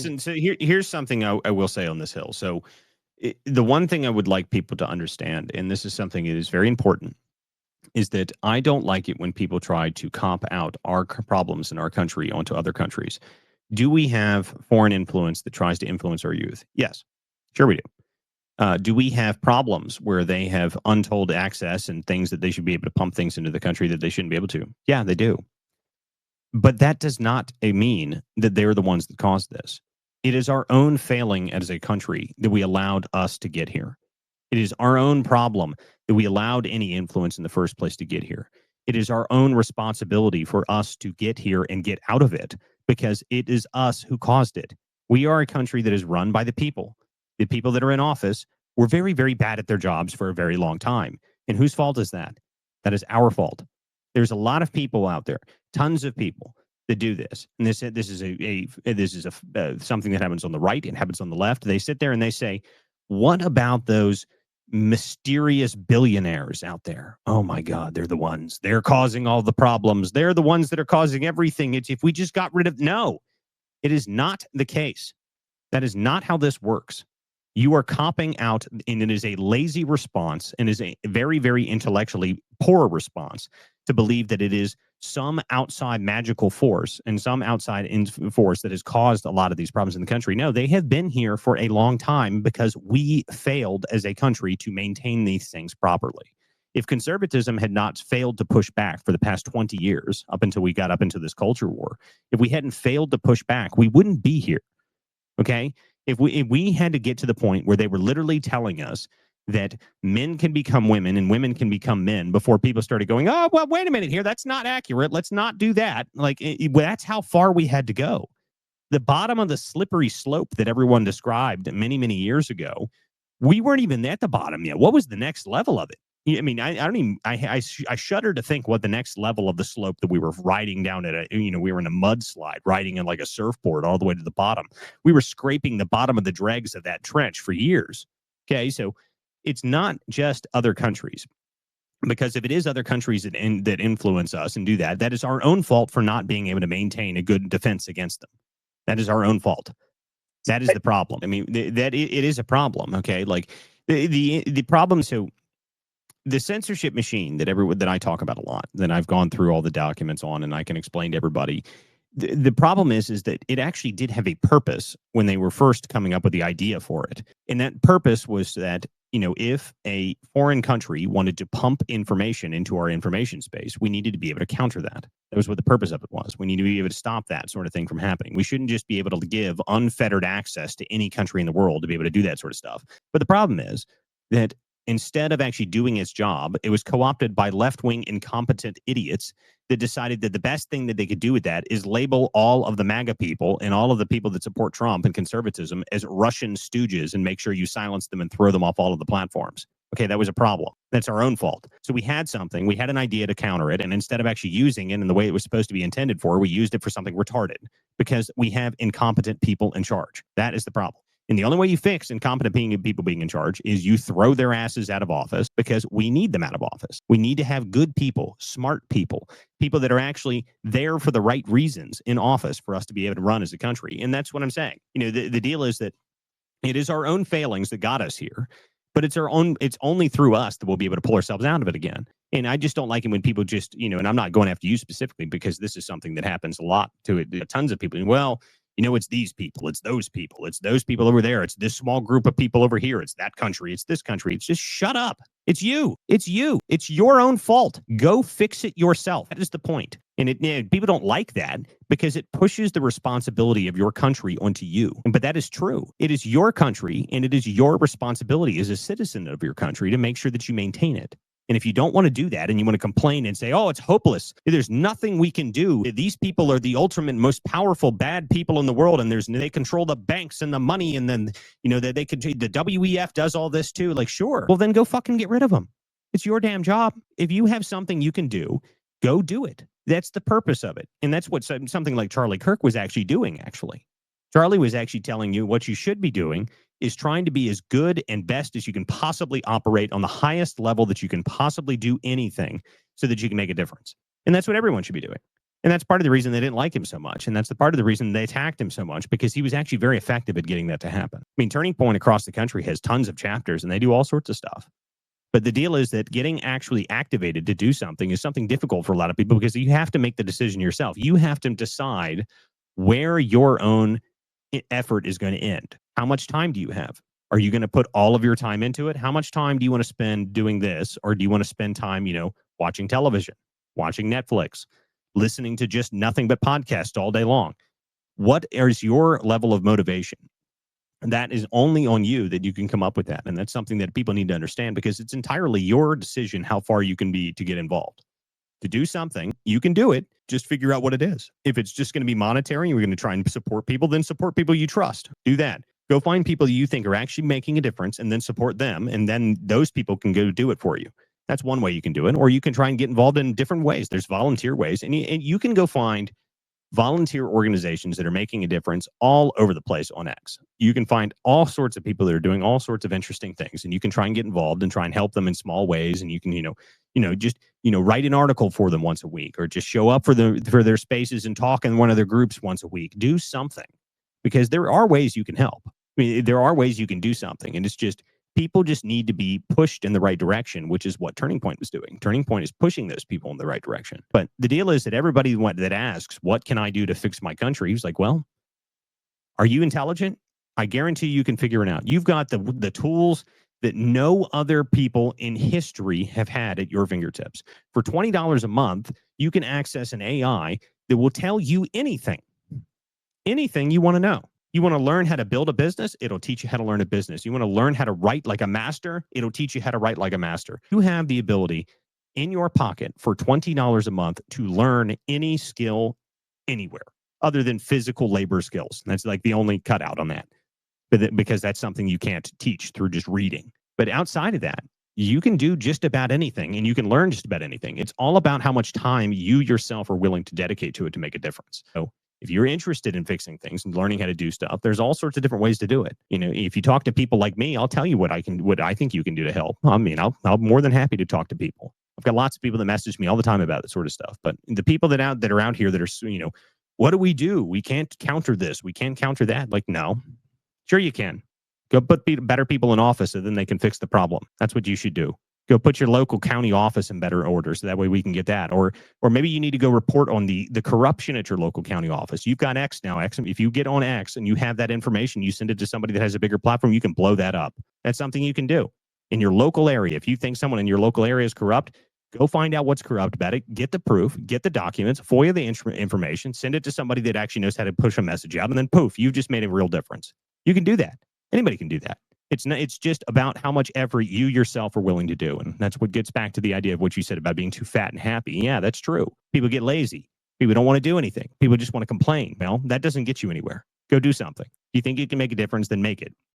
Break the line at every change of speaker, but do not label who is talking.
So here's something I will say on this hill. So the one thing I would like people to understand, and this is something that is very important, is that I don't like it when people try to comp out our problems in our country onto other countries. Do we have foreign influence that tries to influence our youth? Yes, sure we do. Do we have problems where they have untold access and things that they should be able to pump things into the country that they shouldn't be able to? Yeah, they do. But that does not mean that they're the ones that caused this. It is our own failing as a country that we allowed us to get here. It is our own problem that we allowed any influence in the first place to get here. It is our own responsibility for us to get here and get out of it because it is us who caused it. We are a country that is run by the people. The people that are in office were very, very bad at their jobs for a very long time. And whose fault is that? That is our fault. There's a lot of people out there, tons of people that do this. And this is something that happens on the right and happens on the left. They sit there and they say, what about those mysterious billionaires out there? Oh my God, they're the ones. They're causing all the problems. They're the ones that are causing everything. It's if we just got rid of... No, it is not the case. That is not how this works. You are copping out, and it is a lazy response and is a very, very intellectually poor response to believe that it is some outside magical force and some outside force that has caused a lot of these problems in the country. No, they have been here for a long time because we failed as a country to maintain these things properly. If conservatism had not failed to push back for the past 20 years, up until we got up into this culture war, if we hadn't failed to push back, we wouldn't be here. Okay? If we had to get to the point where they were literally telling us that men can become women and women can become men before people started going, oh, well, wait a minute here. That's not accurate. Let's not do that. Like, that's how far we had to go. The bottom of the slippery slope that everyone described many, many years ago, we weren't even at the bottom yet. What was the next level of it? I mean, I shudder to think what the next level of the slope that we were riding down at we were in a mudslide, riding in like a surfboard all the way to the bottom. We were scraping the bottom of the dregs of that trench for years. Okay, so it's not just other countries, because if it is other countries that influence us and do that, that is our own fault for not being able to maintain a good defense against them. That is our own fault. That is the problem. I mean, it is a problem. Okay, like the problem. So the censorship machine that I talk about a lot, that I've gone through all the documents on, and I can explain to everybody. The problem is that it actually did have a purpose when they were first coming up with the idea for it. And that purpose was that, if a foreign country wanted to pump information into our information space, we needed to be able to counter that. That was what the purpose of it was. We need to be able to stop that sort of thing from happening. We shouldn't just be able to give unfettered access to any country in the world to be able to do that sort of stuff. But the problem is that instead of actually doing its job, it was co-opted by left-wing incompetent idiots that decided that the best thing that they could do with that is label all of the MAGA people and all of the people that support Trump and conservatism as Russian stooges and make sure you silence them and throw them off all of the platforms. Okay, that was a problem. That's our own fault. So we had something, we had an idea to counter it, and instead of actually using it in the way it was supposed to be intended for, we used it for something retarded because we have incompetent people in charge. That is the problem. And the only way you fix incompetent people being in charge is you throw their asses out of office, because we need them out of office. We need to have good people, smart people, people that are actually there for the right reasons in office for us to be able to run as a country. And that's what I'm saying. The deal is that it is our own failings that got us here, but it's only through us that we'll be able to pull ourselves out of it again. And I just don't like it when people just, and I'm not going after you specifically, because this is something that happens a lot to tons of people. Well, it's these people, it's those people over there, it's this small group of people over here, it's that country, it's this country. It's just shut up. It's you. It's your own fault. Go fix it yourself. That is the point. And people don't like that because it pushes the responsibility of your country onto you. But that is true. It is your country, and it is your responsibility as a citizen of your country to make sure that you maintain it. And if you don't want to do that and you want to complain and say, oh, it's hopeless, there's nothing we can do, these people are the ultimate most powerful bad people in the world, and they control the banks and the money, and then that they could, the WEF does all this too. Like, sure, well then go fucking get rid of them. It's your damn job. If you have something you can do, go do it. That's the purpose of it. And that's what something like Charlie Kirk was actually doing. Charlie was actually telling you what you should be doing is trying to be as good and best as you can possibly operate on the highest level that you can possibly do anything so that you can make a difference. And that's what everyone should be doing. And that's part of the reason they didn't like him so much. And that's the part of the reason they attacked him so much, because he was actually very effective at getting that to happen. I mean, Turning Point across the country has tons of chapters and they do all sorts of stuff. But the deal is that getting actually activated to do something is something difficult for a lot of people, because you have to make the decision yourself. You have to decide where your own effort is going to end. How much time do you have? Are you going to put all of your time into it? How much time do you want to spend doing this? Or do you want to spend time, watching television, watching Netflix, listening to just nothing but podcasts all day long? What is your level of motivation? And that is only on you that you can come up with that. And that's something that people need to understand, because it's entirely your decision how far you can be to get involved. To do something, you can do it. Just figure out what it is. If it's just going to be monetary and you're going to try and support people, then support people you trust. Do that. Go find people you think are actually making a difference and then support them. And then those people can go do it for you. That's one way you can do it. Or you can try and get involved in different ways. There's volunteer ways. And you can go find volunteer organizations that are making a difference all over the place on X. You can find all sorts of people that are doing all sorts of interesting things, and you can try and get involved and try and help them in small ways. And you can, just write an article for them once a week, or just show up for their spaces and talk in one of their groups once a week. Do something, because there are ways you can help. I mean, there are ways you can do something, and it's just people just need to be pushed in the right direction, which is what Turning Point was doing. Turning Point is pushing those people in the right direction. But the deal is that everybody that asks, what can I do to fix my country? He's like, well, are you intelligent? I guarantee you can figure it out. You've got the tools that no other people in history have had at your fingertips. For $20 a month, you can access an AI that will tell you anything you want to know. You want to learn how to build a business? It'll teach you how to learn a business. You want to learn how to write like a master? It'll teach you how to write like a master. You have the ability in your pocket for $20 a month to learn any skill anywhere other than physical labor skills. That's like the only cutout on that, because that's something you can't teach through just reading. But outside of that, you can do just about anything, and you can learn just about anything. It's all about how much time you yourself are willing to dedicate to it to make a difference. So if you're interested in fixing things and learning how to do stuff, there's all sorts of different ways to do it. If you talk to people like me, I'll tell you what I think you can do to help. I mean, I'm more than happy to talk to people. I've got lots of people that message me all the time about this sort of stuff. But the people that are out here that are, what do? We can't counter this. We can't counter that. Like, no, sure you can. Go put better people in office, so then they can fix the problem. That's what you should do. Go put your local county office in better order, so that way we can get that. Or maybe you need to go report on the corruption at your local county office. You've got X now. X, if you get on X and you have that information, you send it to somebody that has a bigger platform, you can blow that up. That's something you can do in your local area. If you think someone in your local area is corrupt, go find out what's corrupt about it, get the proof, get the documents, FOIA the information, send it to somebody that actually knows how to push a message out, and then poof, you've just made a real difference. You can do that. Anybody can do that. It's just about how much effort you yourself are willing to do. And that's what gets back to the idea of what you said about being too fat and happy. Yeah, that's true. People get lazy. People don't want to do anything. People just want to complain. Well, that doesn't get you anywhere. Go do something. If you think you can make a difference, then make it.